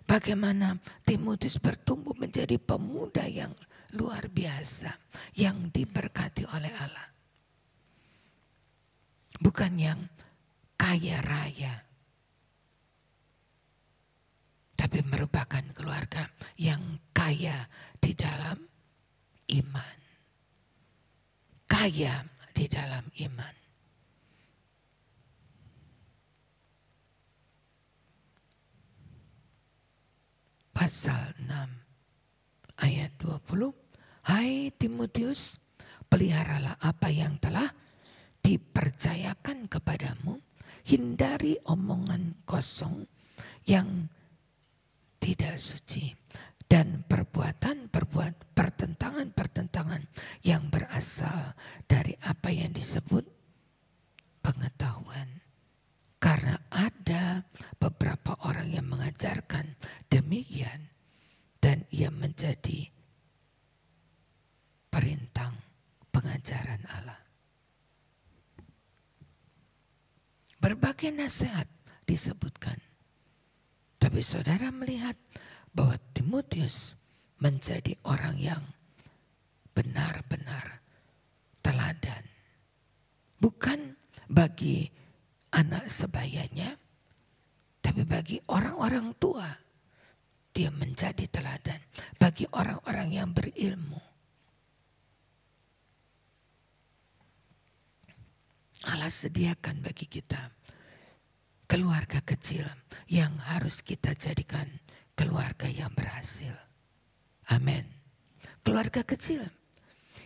Bagaimana Timotius bertumbuh menjadi pemuda yang luar biasa. Yang diberkati oleh Allah. Bukan yang kaya raya. Tapi merupakan keluarga yang kaya di dalam iman. Kaya di dalam iman. Pasal 6 ayat 20. Hai Timotius, peliharalah apa yang telah dipercayakan kepadamu. Hindari omongan kosong yang tidak suci dan pertentangan yang berasal dari apa yang disebut pengetahuan. Karena ada beberapa orang yang mengajarkan demikian dan ia menjadi perintang pengajaran Allah. Berbagai nasihat disebutkan. Tapi saudara melihat bahwa Timotius menjadi orang yang benar-benar teladan. Bukan bagi anak sebayanya, tapi bagi orang-orang tua. Dia menjadi teladan bagi orang-orang yang berilmu. Allah sediakan bagi kita keluarga kecil yang harus kita jadikan keluarga yang berhasil. Amin. Keluarga kecil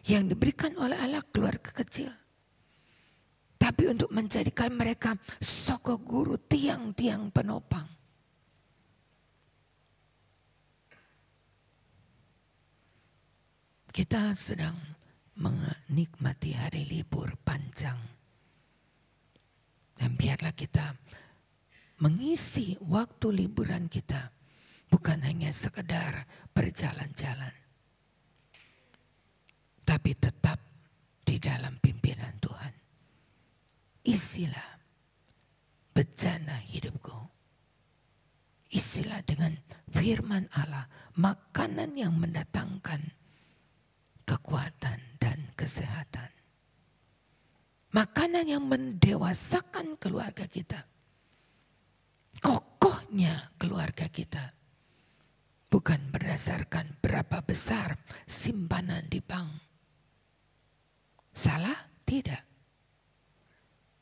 yang diberikan oleh Allah, keluarga kecil. Tapi untuk menjadikan mereka soko guru, tiang-tiang penopang. Kita sedang menikmati hari libur panjang. Dan biarlah kita mengisi waktu liburan kita. Bukan hanya sekedar berjalan-jalan. Tapi tetap di dalam pimpinan Tuhan. Isilah rencana hidupku. Isilah dengan firman Allah, makanan yang mendatangkan kekuatan dan kesehatan. Makanan yang mendewasakan keluarga kita. Kokohnya keluarga kita. Bukan berdasarkan berapa besar simpanan di bank. Salah? Tidak.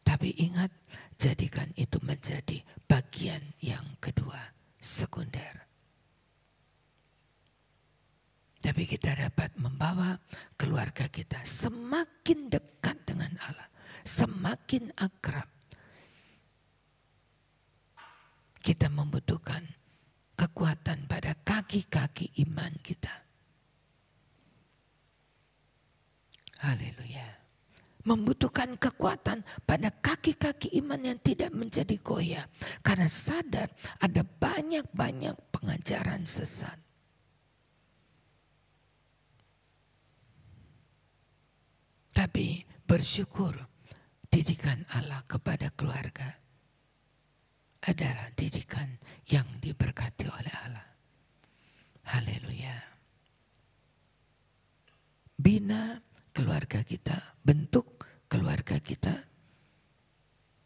Tapi ingat, jadikan itu menjadi bagian yang kedua, sekunder. Tapi kita dapat membawa keluarga kita semakin dekat dengan Allah, semakin akrab. Kita membutuhkan kekuatan pada kaki-kaki iman kita. Haleluya. Membutuhkan kekuatan pada kaki-kaki iman yang tidak menjadi goyah. Karena sadar ada banyak-banyak pengajaran sesat. Tapi bersyukur didikan Allah kepada keluarga adalah didikan yang diberkati oleh Allah. Haleluya. Bina keluarga kita, bentuk keluarga kita,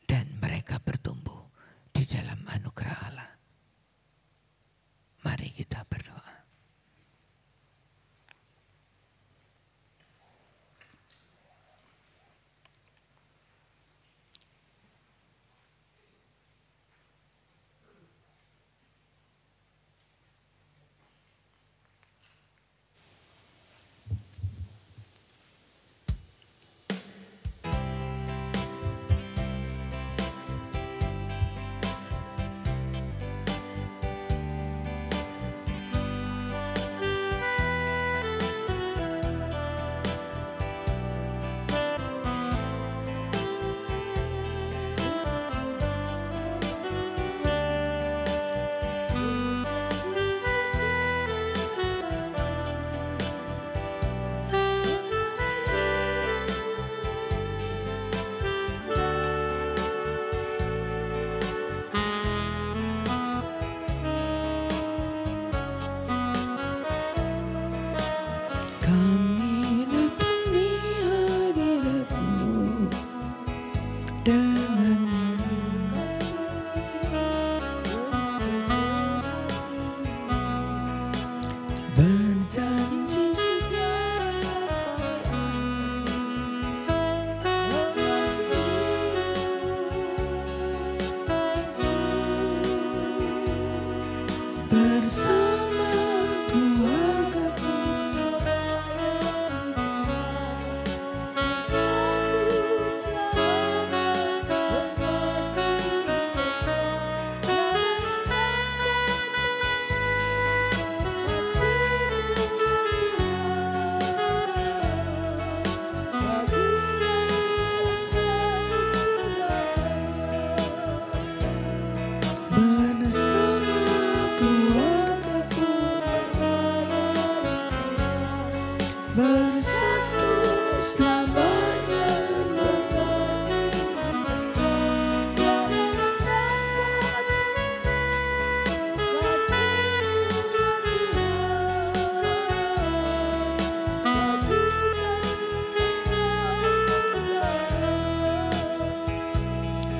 dan mereka bertumbuh di dalam anugerah Allah. Mari kita berdoa.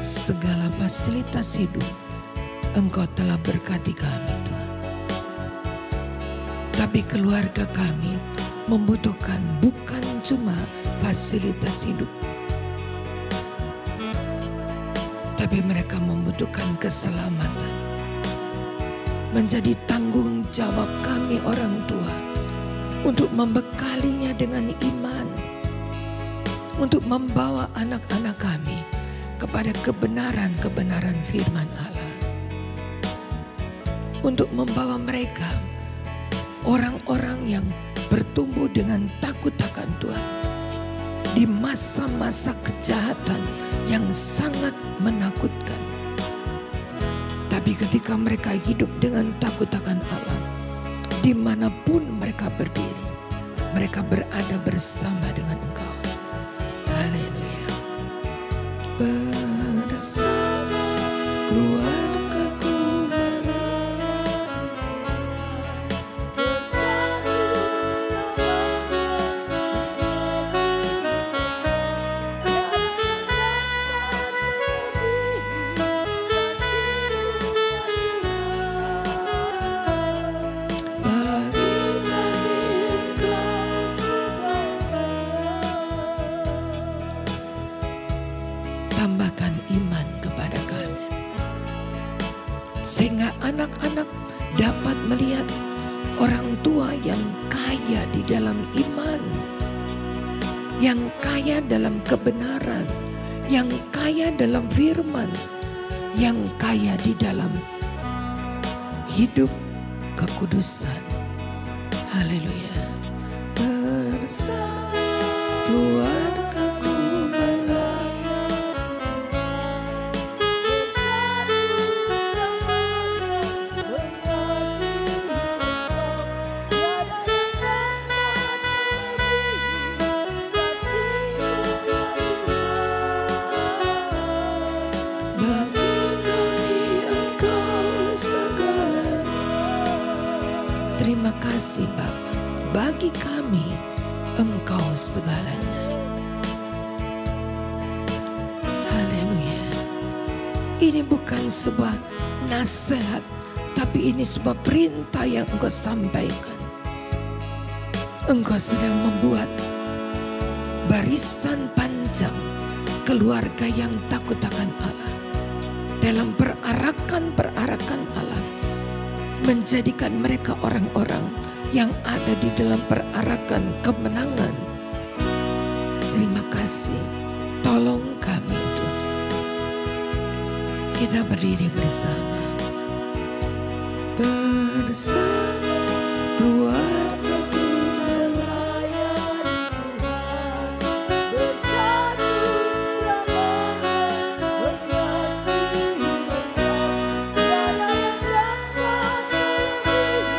Segala fasilitas hidup Engkau telah berkati kami, Tuhan. Tapi keluarga kami membutuhkan bukan cuma fasilitas hidup, tapi mereka membutuhkan keselamatan. Menjadi tanggung jawab kami orang tua untuk membekalinya dengan iman, untuk membawa anak-anak kami kepada kebenaran-kebenaran firman Allah. Untuk membawa mereka orang-orang yang bertumbuh dengan takut akan Tuhan di masa-masa kejahatan yang sangat menakutkan. Tapi ketika mereka hidup dengan takut akan Allah, dimanapun mereka berdiri, mereka berada bersama dengan Engkau. Haleluya. Bersama memberikan iman kepada kami. Sehingga anak-anak dapat melihat orang tua yang kaya di dalam iman, yang kaya dalam kebenaran, yang kaya dalam firman, yang kaya di dalam hidup kekudusan. Haleluya. Bersama keluargaku melayani, bagi kami Engkau segalanya. Terima kasih Bapa, bagi kami Engkau segalanya. Haleluya. Ini bukan sebuah nasihat, tapi ini sebuah perintah yang Engkau sampaikan. Engkau sedang membuat barisan panjang keluarga yang takut akan Allah. Dalam perarakan Allah, menjadikan mereka orang-orang yang ada di dalam perarakan kemenangan. Terima kasih. Tolong kami Tuhan. Kita berdiri bersama. Bersama keluargaku melayani Tuhan. Bersatu selamanya mengasihi Engkau. Tiada yang dapat melebihi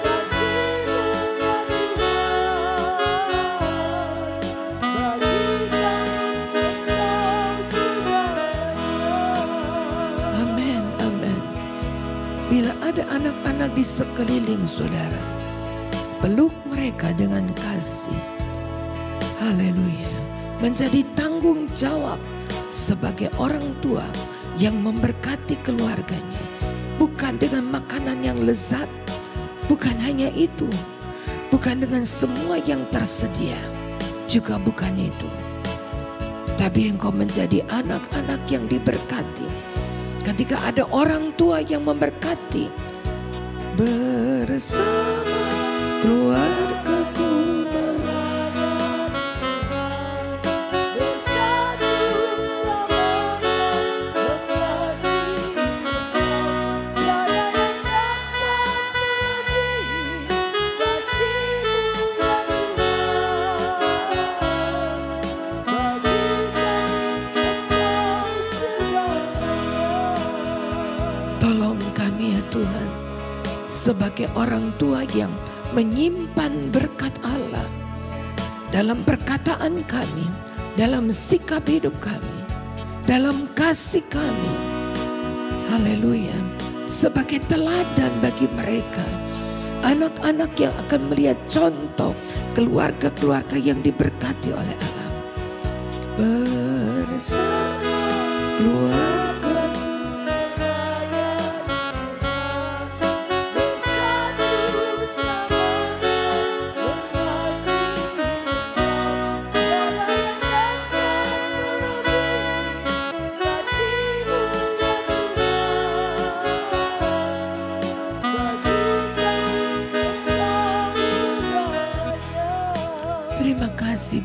kasih-Mu ya Tuhan. Bagi kami Engkau segalanya. Amin, amin. Bila ada anak-anak di sekeliling saudara, peluk mereka dengan kasih. Haleluya. Menjadi tanggung jawab sebagai orang tua yang memberkati keluarganya. Bukan dengan makanan yang lezat, bukan hanya itu, bukan dengan semua yang tersedia, juga bukan itu. Tapi engkau menjadi anak-anak yang diberkati. Ketika ada orang tua yang memberkati, bersama keluargaku melayani Tuhan. Bersatu selamanya mengasihi Engkau. Tiada yang dapat melebihi kasih-Mu ya Tuhan. Bagi kami Engkau segalanya. Tolong kami ya Tuhan, sebagai orang tua yang menyimpan berkat Allah dalam perkataan kami, dalam sikap hidup kami, dalam kasih kami. Haleluya. Sebagai teladan bagi mereka, anak-anak yang akan melihat contoh keluarga-keluarga yang diberkati oleh Allah. Bersama keluarga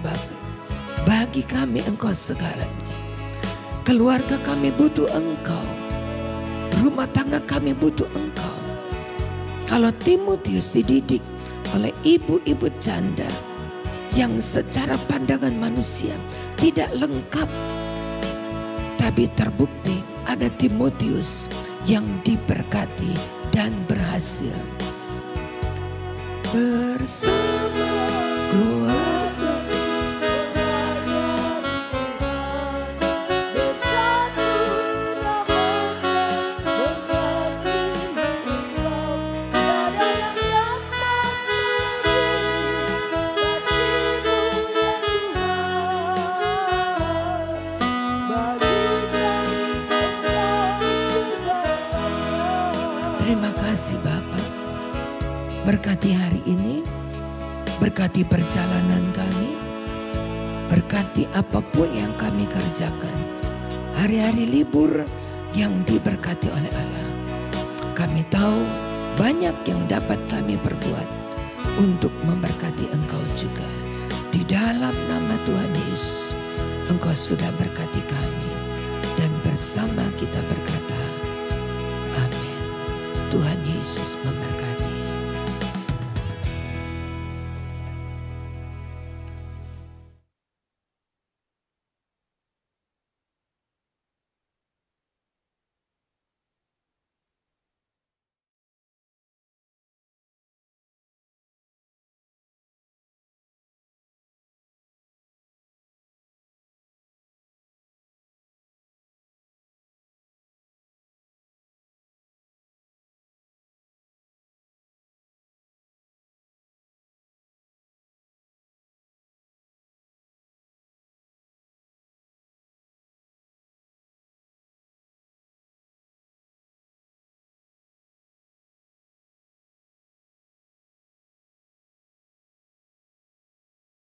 Bapa, bagi kami Engkau segalanya. Keluarga kami butuh Engkau, rumah tangga kami butuh Engkau. Kalau Timotius dididik oleh ibu-ibu janda yang secara pandangan manusia tidak lengkap, tapi terbukti ada Timotius yang diberkati dan berhasil. Bersama keluarga Bapak, berkati hari ini, berkati perjalanan kami, berkati apapun yang kami kerjakan. hari-hari libur yang diberkati oleh Allah. Kami tahu banyak yang dapat kami perbuat untuk memberkati Engkau juga. Di dalam nama Tuhan Yesus, Engkau sudah berkati kami dan bersama kita berkata, amin. Tuhan Yesus memberkati.